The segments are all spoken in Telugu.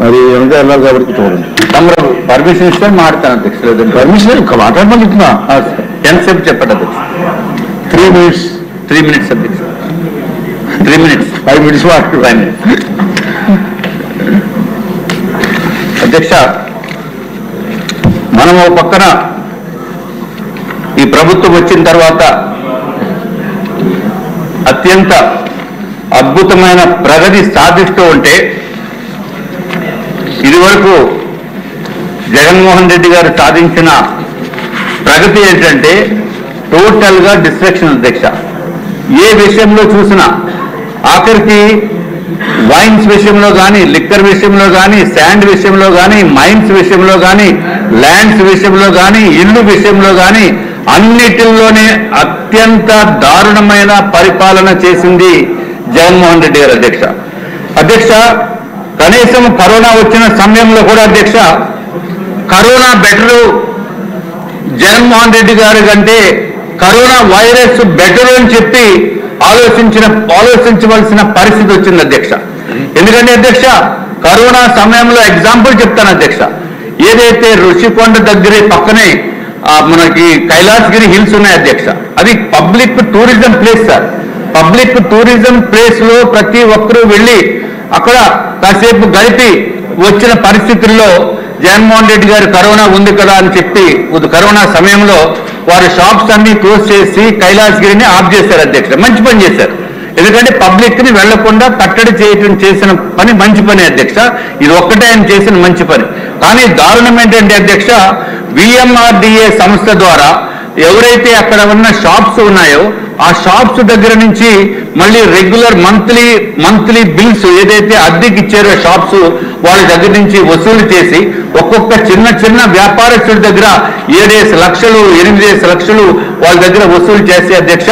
అది ఎంత వెళ్ళాలి కాబట్టి చూడండి. తమరు పర్మిషన్ ఇస్తే మాట్లాడతాను అధ్యక్షుడు. పర్మిషన్ మాట్లాడమని చెప్తున్నా. ఎంతసేపు చెప్పండి అధ్యక్ష? 3 minutes. 3 minutes అధ్యక్ష. 3 minutes. 5 minutes మాట్లాడు. అధ్యక్ష, మనం ఒక పక్కన ఈ ప్రభుత్వం వచ్చిన తర్వాత అత్యంత అద్భుతమైన ప్రగతి సాధిస్తూ ఉంటే, ఇదివరకు జగన్మోహన్ రెడ్డి గారు సాధించిన ప్రగతి ఏంటంటే టోటల్ గా డిస్ట్రక్షన్ అధ్యక్ష. ఏ విషయంలో చూసినా, ఆఖరికి వైన్స్ విషయంలో కానీ, లిక్కర్ విషయంలో కానీ, శాండ్ విషయంలో కానీ, మైన్స్ విషయంలో కానీ, ల్యాండ్స్ విషయంలో కానీ, ఇల్లు విషయంలో కానీ అన్నిటిల్లోనే అత్యంత దారుణమైన పరిపాలన చేసింది జగన్మోహన్ రెడ్డి గారు అధ్యక్ష. అధ్యక్ష, కనీసం కరోనా వచ్చిన సమయంలో కూడా అధ్యక్ష, కరోనా బెటరు జగన్మోహన్ రెడ్డి గారి కంటే కరోనా వైరస్ బెటర్ అని చెప్పి ఆలోచించవలసిన పరిస్థితి వచ్చింది అధ్యక్ష. ఎందుకంటే అధ్యక్ష, కరోనా సమయంలో ఎగ్జాంపుల్ చెప్తాను అధ్యక్ష. ఏదైతే ఋషికొండ దగ్గరే పక్కనే మనకి కైలాసగిరి హిల్స్ ఉన్నాయి అధ్యక్ష, అది public tourism place sir. Public tourism place లో ప్రతి ఒక్కరూ వెళ్ళి అక్కడ కాసేపు గడిపి వచ్చిన పరిస్థితుల్లో జగన్మోహన్ రెడ్డి గారు కరోనా ఉంది కదా అని చెప్పి కరోనా సమయంలో వారి షాప్స్ అన్ని క్లోజ్ చేసి కైలాసగిరిని ఆఫ్ చేశారు అధ్యక్ష. మంచి పని చేశారు. ఎందుకంటే పబ్లిక్ ని వెళ్లకుండా కట్టడి చేసిన పని మంచి పని అధ్యక్ష. ఇది ఒక్కటే ఆయన చేసిన మంచి పని. కానీ దారుణం ఏంటంటే అధ్యక్ష, VMRDA సంస్థ ద్వారా ఎవరైతే అక్కడ ఉన్న షాప్స్ ఉన్నాయో ఆ షాప్స్ దగ్గర నుంచి మళ్ళీ రెగ్యులర్ మంత్లీ బిల్స్ ఏదైతే అద్దెకి ఇచ్చారో షాప్స్ వాళ్ళ దగ్గర నుంచి వసూలు చేసి ఒక్కొక్క చిన్న వ్యాపారస్తుల దగ్గర 7 లక్షలు 8 లక్షలు వాళ్ళ దగ్గర వసూలు చేసే అధ్యక్ష,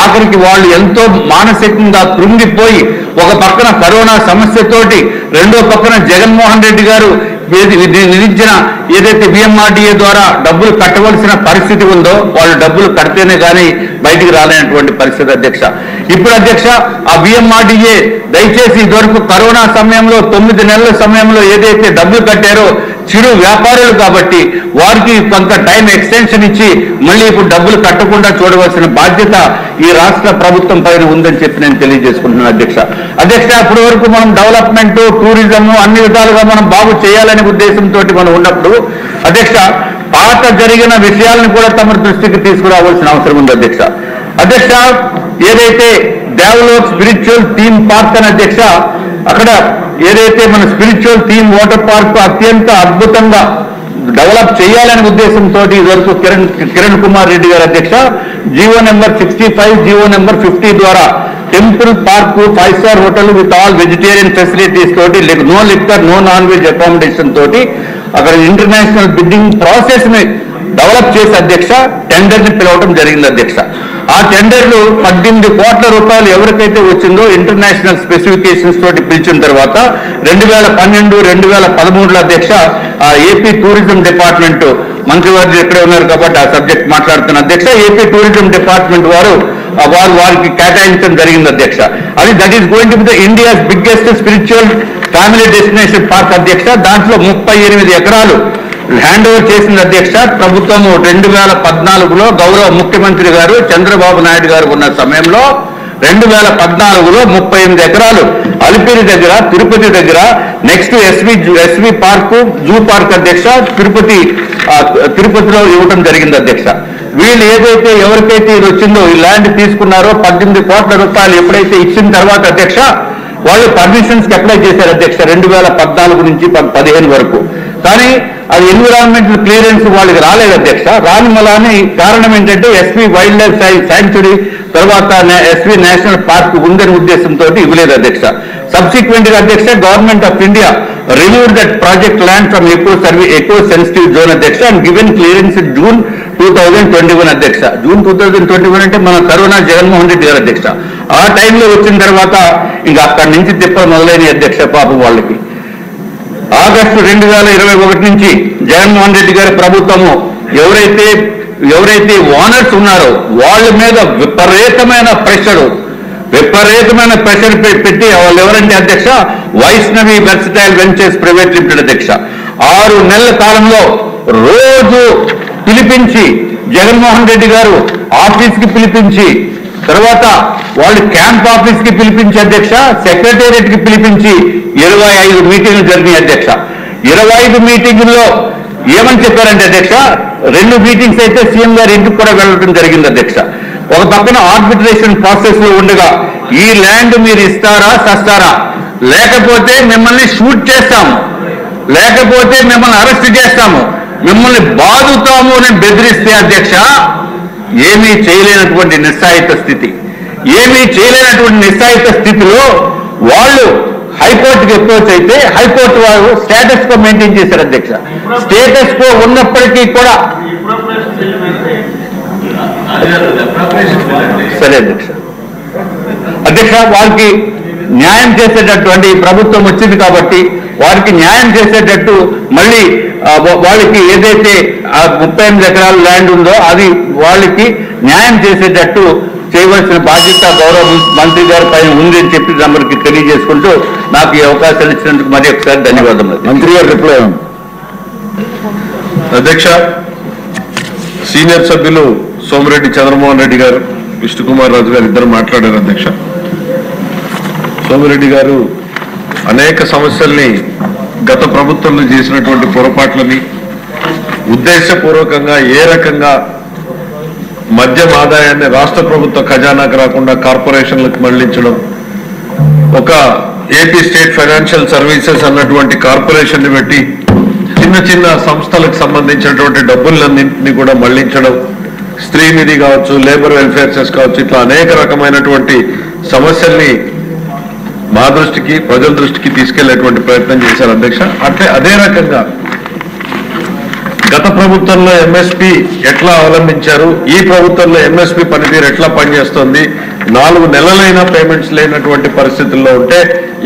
ఆఖరికి వాళ్ళు ఎంతో మానసికంగా కృంగిపోయి ఒక పక్కన కరోనా సమస్యతోటి రెండో పక్కన జగన్మోహన్ రెడ్డి గారు నిధించిన ఏదైతే VMRDA ద్వారా డబ్బులు కట్టవలసిన పరిస్థితి ఉందో వాళ్ళు డబ్బులు కడితేనే కానీ బయటికి రాలేనటువంటి పరిస్థితి అధ్యక్ష. ఇప్పుడు అధ్యక్ష, ఆ VMRDA దయచేసి ఇదివరకు కరోనా సమయంలో 9 నెలల సమయంలో ఏదైతే డబ్బులు కట్టారో చిరు వ్యాపారులు కాబట్టి వారికి కొంత టైం ఎక్స్టెన్షన్ ఇచ్చి మళ్ళీ ఇప్పుడు డబ్బులు కట్టకుండా చూడవలసిన బాధ్యత ఈ రాష్ట్ర ప్రభుత్వం పైన ఉందని చెప్పి నేను తెలియజేసుకుంటున్నాను అధ్యక్ష. అధ్యక్ష, ఇప్పటి వరకు మనం డెవలప్మెంట్, టూరిజం అన్ని విధాలుగా మనం బాగు చేయాలనే ఉద్దేశంతో మనం ఉన్నప్పుడు అధ్యక్ష, పాత జరిగిన విషయాలను కూడా తమ దృష్టికి తీసుకురావాల్సిన అవసరం ఉంది అధ్యక్ష. అధ్యక్ష, ఏదైతే డెవలప్ స్పిరిచువల్ థీమ్ పార్క్ అని అధ్యక్ష, అక్కడ ఏదైతే మన స్పిరిచువల్ థీమ్ వాటర్ పార్క్ అత్యంత అద్భుతంగా డెవలప్ చేయాలనే ఉద్దేశంతో ఇదివరకు కిరణ్ కుమార్ రెడ్డి గారు అధ్యక్ష జీవో నెంబర్ 65, జీవో నెంబర్ 50 ద్వారా temple park 5 star hotel with all vegetarian facilities తోటి, no liquor, no non veg accommodation తోటి అక్కడ ఇంటర్నేషనల్ బిడ్డింగ్ ప్రాసెస్ ని డెవలప్ చేసి అధ్యక్ష టెండర్ ని పిలవడం జరిగింది అధ్యక్ష. ఆ టెండర్లు 18 కోట్ల రూపాయలు ఎవరికైతే వచ్చిందో ఇంటర్నేషనల్ స్పెసిఫికేషన్స్ తోటి పిలిచిన తర్వాత 2012, 2013లో అధ్యక్ష ఏపీ టూరిజం డిపార్ట్మెంట్ మంత్రివారు ఇక్కడే ఉన్నారు కాబట్టి ఆ సబ్జెక్ట్ మాట్లాడుతున్న అధ్యక్ష, ఏపీ టూరిజం డిపార్ట్మెంట్ వారికి కేటాయించడం జరిగింది అధ్యక్ష. అది that is going to be the India's biggest spiritual family destination park అధ్యక్ష. దాంట్లో 38 ఎకరాలు హ్యాండ్ ఓవర్ చేసింది అధ్యక్ష ప్రభుత్వము 2014లో గౌరవ ముఖ్యమంత్రి గారు చంద్రబాబు నాయుడు గారు ఉన్న సమయంలో 2014లో 38 ఎకరాలు అలిపిరి దగ్గర, తిరుపతి దగ్గర, next SV park, zoo park అధ్యక్ష తిరుపతిలో ఇవ్వడం జరిగింది అధ్యక్ష. వీళ్ళు ఏదైతే ఎవరికైతే ఇది వచ్చిందో ఈ ల్యాండ్ తీసుకున్నారో 18 కోట్ల రూపాయలు ఎప్పుడైతే ఇచ్చిన తర్వాత అధ్యక్ష వాళ్ళు పర్మిషన్స్ కి అప్లై చేశారు అధ్యక్ష 2014 నుంచి 2015 వరకు. కానీ అది ఎన్విరాన్మెంటల్ క్లియరెన్స్ వాళ్ళకి రాలేదు అధ్యక్ష. రాని మలాని కారణం ఏంటంటే ఎస్పీ వైల్డ్ లైఫ్ శాంక్చురీ తర్వాత ఎస్పీ నేషనల్ పార్క్ ఉందనే ఉద్దేశంతో ఇవ్వలేదు అధ్యక్ష. సబ్సిక్వెంట్ గా అధ్యక్ష government of India removed that project land from eco sensitive zone అధ్యక్ష and given clearance in June 2021 అధ్యక్ష. జూన్ 2021 అంటే మన కరోనా జగన్మోహన్ రెడ్డి గారు అధ్యక్ష. ఆ టైంలో వచ్చిన తర్వాత ఇంకా అక్కడి నుంచి తిప్పలు మొదలైన అధ్యక్ష పాపం వాళ్ళకి. ఆగస్టు 2021 నుంచి జగన్మోహన్ రెడ్డి గారి ప్రభుత్వము ఎవరైతే ఓనర్స్ ఉన్నారో వాళ్ళ మీద విపరీతమైన ప్రెషరు విపరీతమైన ప్రెషర్ పెట్టి వాళ్ళు ఎవరంటే అధ్యక్ష Vaishnavi versatile ventures private limited అధ్యక్ష 6 నెలల కాలంలో రోజు పిలిపించి జగన్మోహన్ రెడ్డి గారు ఆఫీస్కి పిలిపించి తర్వాత వాళ్ళు క్యాంప్ ఆఫీస్కి పిలిపించి అధ్యక్ష సెక్రటేరియట్కి పిలిపించి 25 మీటింగ్లు జరిగినాయి అధ్యక్ష 25 మీటింగుల్లో ఏమని చెప్పారంటే అధ్యక్ష 2 మీటింగ్స్ అయితే సీఎం గారి ఇంటికి కూడా వెళ్ళడం జరిగింది అధ్యక్ష ఒక పక్కన ఆర్బిట్రేషన్ ప్రాసెస్ లో ఉండగా ఈ ల్యాండ్ మీరు ఇస్తారా సస్తారా లేకపోతే మిమ్మల్ని షూట్ చేస్తాము లేకపోతే మిమ్మల్ని అరెస్ట్ చేస్తాము మిమ్మల్ని బాదుతాము అని బెదిరిస్తే అధ్యక్ష ఏమీ చేయలేనటువంటి నిస్సాయిత స్థితిలో వాళ్ళు హైకోర్టుకి అప్రోచ్ అయితే హైకోర్టు వారు స్టేటస్ కో మెయింటైన్ చేశారు అధ్యక్ష స్టేటస్ కో ఉన్నప్పటికీ కూడా సరే అధ్యక్ష వారికి న్యాయం చేసేటటువంటి ప్రభుత్వం వచ్చింది కాబట్టి వారికి న్యాయం చేసేటట్టు మళ్ళీ వాళ్ళకి ఏదైతే 38 ఎకరాల ల్యాండ్ ఉందో అది వాళ్ళకి న్యాయం చేసేటట్టు చేయవలసిన బాధ్యత గౌరవ మంత్రి గారి పైన ఉంది అని చెప్పి అందరికి తెలియజేసుకుంటూ నాకు ఈ అవకాశాలు ఇచ్చినందుకు మరి ఒకసారి ధన్యవాదములు. మంత్రి గారు రిప్లై. అధ్యక్ష, సీనియర్ సభ్యులు సోమిరెడ్డి చంద్రమోహన్ రెడ్డి గారు విష్ణుకుమార్ రాజు గారు ఇద్దరు మాట్లాడారు అధ్యక్ష. సోమిరెడ్డి గారు అనేక సమస్యల్ని గత ప్రభుత్వంలో చేసినటువంటి పొరపాట్లని ఉద్దేశపూర్వకంగా ఏ రకంగా మద్యం ఆదాయాన్ని రాష్ట్ర ప్రభుత్వ ఖజానాకు రాకుండా కార్పొరేషన్లకు మళ్లించడం, ఒక ఏపీ స్టేట్ ఫైనాన్షియల్ సర్వీసెస్ అన్నటువంటి కార్పొరేషన్ పెట్టి చిన్న చిన్న సంస్థలకు సంబంధించినటువంటి డబ్బులన్నింటినీ కూడా మళ్లించడం, స్త్రీ నిధి కావచ్చు, లేబర్ వెల్ఫేర్ సెస్ కావచ్చు, ఇట్లా అనేక రకమైనటువంటి సమస్యల్ని మా దృష్టికి ప్రజల దృష్టికి తీసుకెళ్లేటువంటి ప్రయత్నం చేశారు అధ్యక్ష. అదే రకంగా గత ప్రభుత్వంలో ఎంఎస్పీ ఎట్లా అవలంబించారు, ఈ ప్రభుత్వంలో ఎంఎస్పీ పనితీరు ఎట్లా పనిచేస్తుంది, 4 నెలలైనా పేమెంట్స్ లేనటువంటి పరిస్థితుల్లో ఉంటే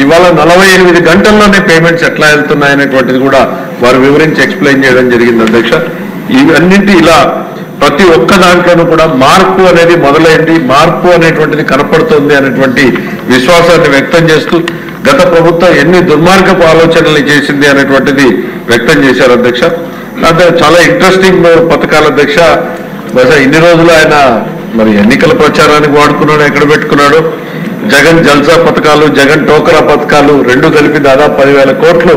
ఇవాళ 48 గంటల్లోనే పేమెంట్స్ ఎట్లా వెళ్తున్నాయనేటువంటిది కూడా వారు వివరించి ఎక్స్ప్లెయిన్ చేయడం జరిగింది అధ్యక్ష. ఇవన్నింటి ఇలా ప్రతి ఒక్క దాంట్లోనూ కూడా మార్పు అనేది మొదలైంది, మార్పు అనేటువంటిది కనపడుతుంది అనేటువంటి విశ్వాసాన్ని వ్యక్తం చేస్తూ గత ప్రభుత్వం ఎన్ని దుర్మార్గపు ఆలోచనలు చేసింది అనేటువంటిది వ్యక్తం చేశారు అధ్యక్ష. అంటే చాలా ఇంట్రెస్టింగ్ పథకాలు అధ్యక్ష. బహుశా ఇన్ని రోజులు ఆయన మరి ఎన్నికల ప్రచారానికి వాడుకున్నాడు, ఎక్కడ పెట్టుకున్నాడు. జగన్ జల్సా పథకాలు, జగన్ టోకరా పథకాలు 2 కలిపి దాదాపు 10,000 కోట్లు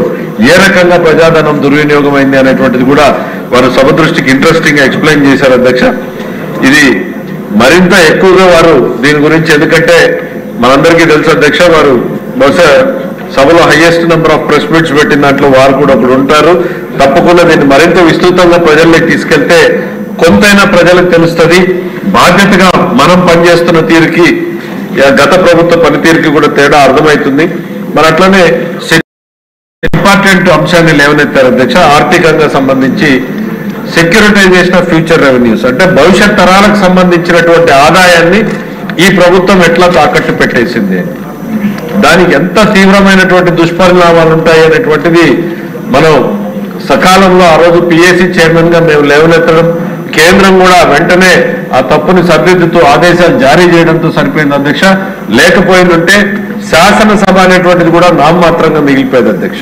ఏ రకంగా ప్రజాధనం దుర్వినియోగం అయింది అనేటువంటిది కూడా వారు సభ దృష్టికి ఇంట్రెస్టింగ్ గా ఎక్స్ప్లెయిన్ చేశారు అధ్యక్ష. ఇది మరింత ఎక్కువగా వారు దీని గురించి, ఎందుకంటే మనందరికీ తెలుసు అధ్యక్ష, వారు బహుశా సభలో highest number of press meets పెట్టిన దాంట్లో వారు కూడా ఒకరు ఉంటారు. తప్పకుండా దీన్ని మరింత విస్తృతంగా ప్రజల్లోకి తీసుకెళ్తే కొంతైనా ప్రజలకు తెలుస్తుంది. బాధ్యతగా మనం పనిచేస్తున్న తీరుకి గత ప్రభుత్వ పనితీరుకి కూడా తేడా అర్థమవుతుంది. మరి అట్లనే ఇంపార్టెంట్ అంశాన్ని లేవనెత్తారు అధ్యక్ష. ఆర్థికంగా సంబంధించి సెక్యూరిటైజేషన్ ఆఫ్ ఫ్యూచర్ రెవెన్యూస్, అంటే భవిష్యత్ తరాలకు సంబంధించినటువంటి ఆదాయాన్ని ఈ ప్రభుత్వం ఎట్లా తాకట్టు పెట్టేసింది, దానికి ఎంత తీవ్రమైనటువంటి దుష్పరిణామాలు ఉంటాయి అనేటువంటిది మనం సకాలంలో ఆ రోజు పిఎస్సి చైర్మన్ గా మేము లేవనెత్తడం, కేంద్రం కూడా వెంటనే ఆ తప్పుని సరిదిద్దుతూ ఆదేశాలు జారీ చేయడంతో సరిపోయింది అధ్యక్ష. లేకపోయిందంటే శాసనసభ అనేటువంటిది కూడా నామమాత్రంగా మిగిలిపోయేది అధ్యక్ష.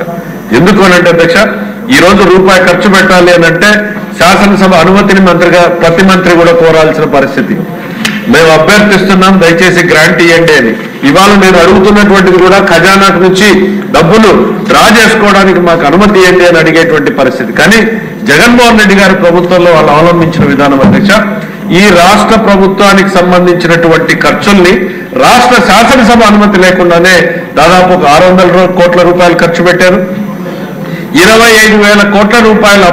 ఎందుకు అనంటే అధ్యక్ష, ఈ రోజు రూపాయి ఖర్చు పెట్టాలి అనంటే శాసనసభ అనుమతిని ప్రతి మంత్రి కూడా కోరాల్సిన పరిస్థితి. మేము అభ్యర్థిస్తున్నాం, దయచేసి గ్రాంట్ ఇవ్వండి అని. ఇవాళ నేను అడుగుతున్నటువంటిది కూడా ఖజానాకు నుంచి డబ్బులు డ్రా చేసుకోవడానికి మాకు అనుమతి ఇవ్వండి అని అడిగేటువంటి పరిస్థితి. కానీ జగన్మోహన్ రెడ్డి గారి ప్రభుత్వంలో వాళ్ళు అవలంబించిన విధానం అధ్యక్ష, ఈ రాష్ట్ర ప్రభుత్వానికి సంబంధించినటువంటి ఖర్చుల్ని రాష్ట్ర శాసనసభ అనుమతి లేకుండానే దాదాపు 600 కోట్ల రూపాయలు ఖర్చు పెట్టారు. 25,000 కోట్ల రూపాయలు